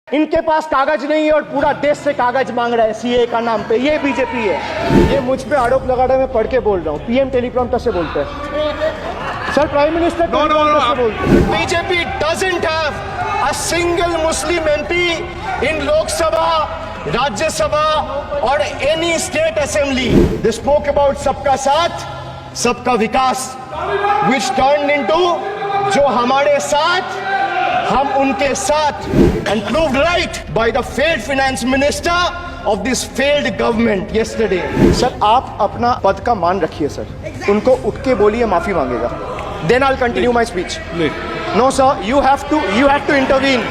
इनके पास कागज नहीं है और पूरा देश से कागज मांग रहा है सीए का नाम पे। ये बीजेपी है। ये मुझ पे आरोप लगा रहा है, मैं पढ़ के बोल रहा हूँ। पीएम टेलीप्रॉम्प्टर से बोलते हैं सर, प्राइम मिनिस्टर टेलीप्रॉम्प्टर से बोलते हैं। BJP doesn't have a single Muslim MP in Lok Sabha, Rajya Sabha और any state assembly. They spoke about सबका साथ सबका विकास, which turned into जो हमारे साथ हम उनके साथ, and proved right by the failed finance minister of this failed government yesterday. Sir आप अपना पद का मान रखिए सर, उनको उठ के बोलिए माफी मांगेगा, then I'll continue my speech. No sir, you have to intervene.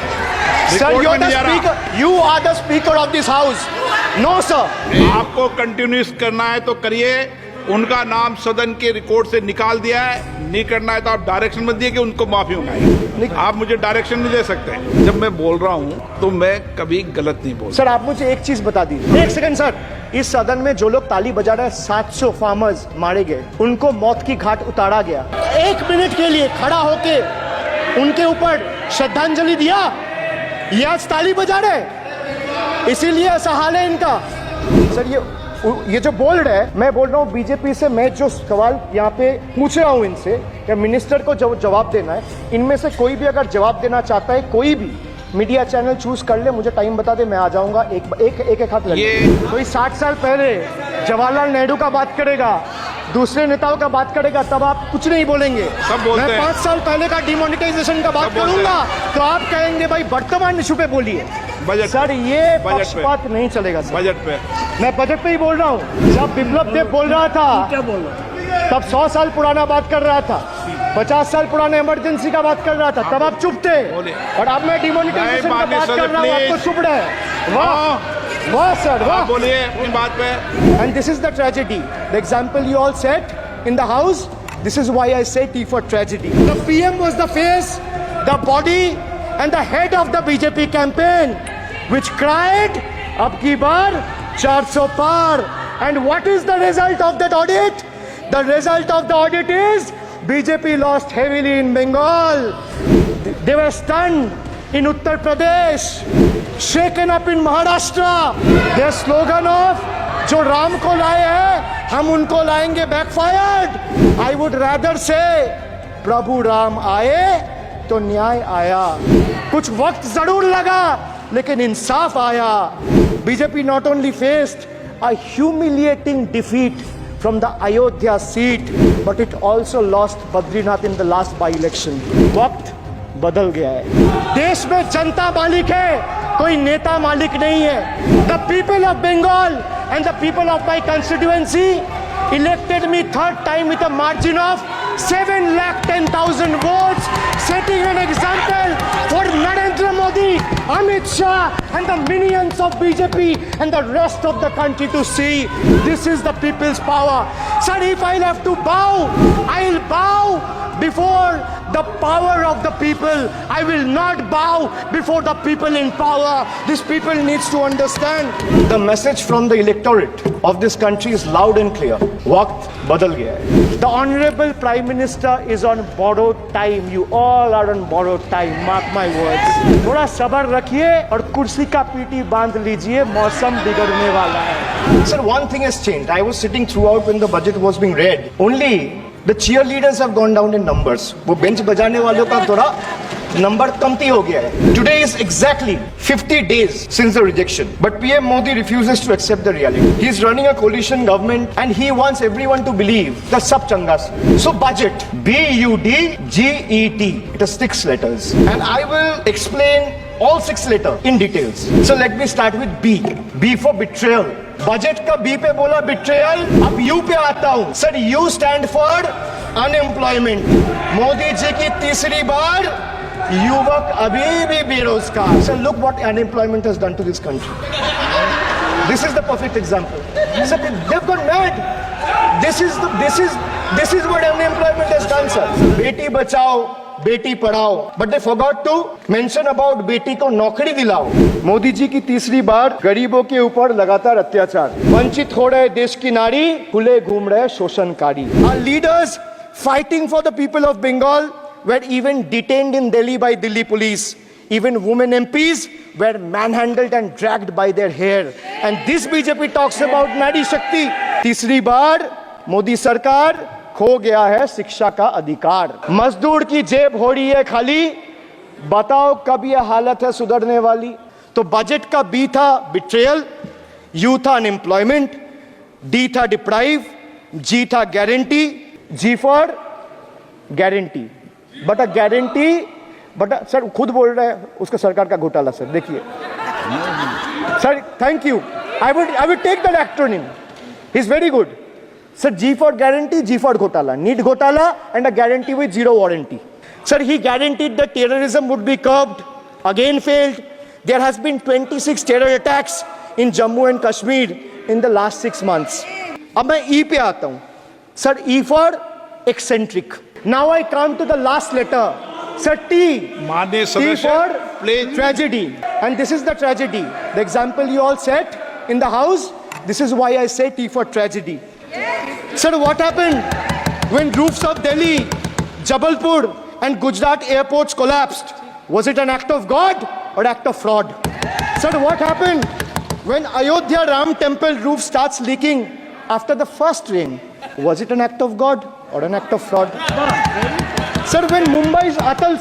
Sir, you're the speaker. You are the speaker of this house. No sir. आपको कंटिन्यूस करना है तो करिए। उनका नाम सदन के रिकॉर्ड से निकाल दिया है। नहीं करना है तो आप डायरेक्शन मत दिए कि उनको माफी मंगाई। आप मुझे डायरेक्शन नहीं दे सकते। जब मैं बोल रहा हूँ तो मैं कभी गलत नहीं बोल। सर आप मुझे एक चीज बता दीजिए, एक सेकंड सर। इस सदन में जो लोग ताली बजा रहे हैं, 700 फार्मर्स मारे गए, उनको मौत की घाट उतारा गया। 1 मिनट के लिए खड़ा होके उनके ऊपर श्रद्धांजलि दिया, ये आज ताली बजा रहे, इसीलिए ऐसा हाल है इनका। सर ये जो बोल रहे हैं, मैं बोल रहा हूँ बीजेपी से, मैं जो सवाल यहाँ पे पूछ रहा हूँ इनसे, कि मिनिस्टर को जवाब देना है। इनमें से कोई भी अगर जवाब देना चाहता है, कोई भी मीडिया चैनल चूज कर ले, मुझे टाइम बता दे, मैं आ जाऊंगा। एक हाथ लगे। कोई 60 साल पहले जवाहरलाल नेहरू का बात करेगा, दूसरे नेताओं का बात करेगा, तब आप कुछ नहीं बोलेंगे। मैं 5 साल पहले का डिमोनेटाइजेशन का बात करूंगा तो आप कहेंगे भाई वर्तमान इशू पे बोलिए। सर ये पक्षपात नहीं चलेगा सर। बजट पे मैं बजट पे ही बोल रहा हूँ। जब बिप्लब देव बोल रहा था तब 100 साल पुराना बात कर रहा था, 50 साल पुराने इमरजेंसी का बात कर रहा था, तब आप चुप थे। और अब मैं डिमोनेटाइजेशन का बात कर रहा हूँ, आपको चुप रहे। वाह वाह सर वाह, बोलिए अपनी बात पे। And this is the tragedy, the example you all set in the house. This is why I say T for tragedy. The PM was the face, the body and the head of the BJP campaign which cried ab ki baar 400 par. And what is the result of that audit? The result of the audit is BJP lost heavily in Bengal. They were stunned in Uttar Pradesh, shaken up in Maharashtra. Their slogan of जो राम को लाए हैं हम उनको लाएंगे backfired. I would rather say प्रभु राम आए तो न्याय आया। कुछ वक्त जरूर लगा लेकिन इंसाफ आया। BJP not only faced a humiliating defeat from the Ayodhya seat, but it also lost Badrinath in the last by-election. वक्त बदल गया है। देश में जनता मालिक है, कोई नेता मालिक नहीं है। The people of Bengal and the people of my constituency elected me 3rd time with a margin of 7,10,000 votes, setting an example for Narendra Modi, Amit Shah and the minions of BJP and the rest of the country to see. This is the people's power. Sir, if I'll have to bow, I'll bow before the power of the people. I will not bow before the people in power. These people needs to understand. The message from the electorate of this country is loud and clear. वक्त बदल गया है। The Honorable Prime Minister is on borrowed time. You all are on borrowed time. Mark my words. थोड़ा सब्र रखिए और कुर्सी का पीटी बांध लीजिए, मौसम बिगड़ने वाला है। Sir, one thing has changed. I was sitting throughout when the budget was being read. Only the cheerleaders have gone down in numbers. वो बेंच बजाने वालों का थोड़ा नंबर कमती हो गया है। Today is exactly 50 days since the rejection, but PM Modi refuses to accept the reality. He is running a coalition government and he wants everyone to believe that sab changa se. So budget, BUDGET, it has 6 letters, and I will explain all 6 letters in details. So let me start with B. B for betrayal. Budget का B पे बोला betrayal, अब U पे आता हूं। Sir U stand for unemployment. Modi ji की तीसरी बार युवक अभी भी बेरोजगार। Sir look what unemployment has done to this country. This is the perfect example. Sir they have gone mad. This is what unemployment has done sir. बेटी बचाओ बेटी पढ़ाओ, but they forgot to mention about बेटी को नौकरी दिलाओ। मोदी जी की तीसरी बार गरीबों के ऊपर लगातार अत्याचार, वंचित हो रहे देश की नारी, खुले घूम रहे शोषणकारी। Our leaders fighting for the people of Bengal were even detained in Delhi by Delhi police. Even women MPs were manhandled and dragged by their hair. And this BJP talks about Nari Shakti. तीसरी बार मोदी सरकार खो गया है शिक्षा का अधिकार. मजदूर की जेब हो रही है खाली. बताओ कब यह हालत है सुधरने वाली. तो बजट का बी था बिट्रेयल, यू था अनएम्प्लॉयमेंट, डी था डिप्राइव, जी था guarantee, G for guarantee. But a guarantee, but sir खुद बोल रहे हैं उसका सरकार का घोटाला. सर देखिए sir, thank you. I would take that acronym. He is very good. Sir G for guarantee, G for घोटाला, नीट घोटाला and a guarantee with zero warranty. Sir, he guaranteed that terrorism would be curbed, again failed. There has been 26 terror attacks in Jammu and Kashmir in the last 6 months. अब मैं E पे आता हूँ. Sir, E for eccentric. Now I come to the last letter. Sir, T. माननीय T सदस्य, for please. tragedy. And this is the tragedy. The example you all set in the house, this is why I say T for tragedy. Sir, what happened when roofs of Delhi, Jabalpur, and Gujarat airports collapsed? Was it an act of God or act of fraud? Sir, what happened when Ayodhya Ram temple roof starts leaking after the first rain? Was it an act of God or an act of fraud? Sir, when Mumbai's Atal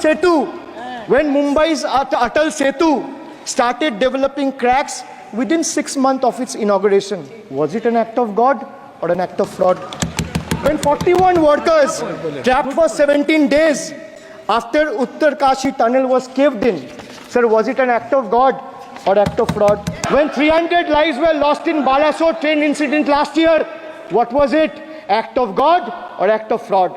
Setu started developing cracks within 6 months of its inauguration, was it an act of God or an act of fraud? When 41 workers trapped for 17 days after Uttarkashi tunnel was caved in, sir, was it an act of God or act of fraud? When 300 lives were lost in Balasore train incident last year, what was it? Act of God or act of fraud?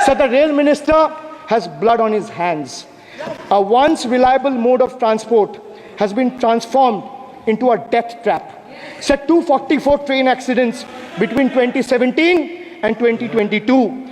So the rail minister has blood on his hands. A once reliable mode of transport has been transformed into a death trap. So 244 train accidents between 2017 and 2022.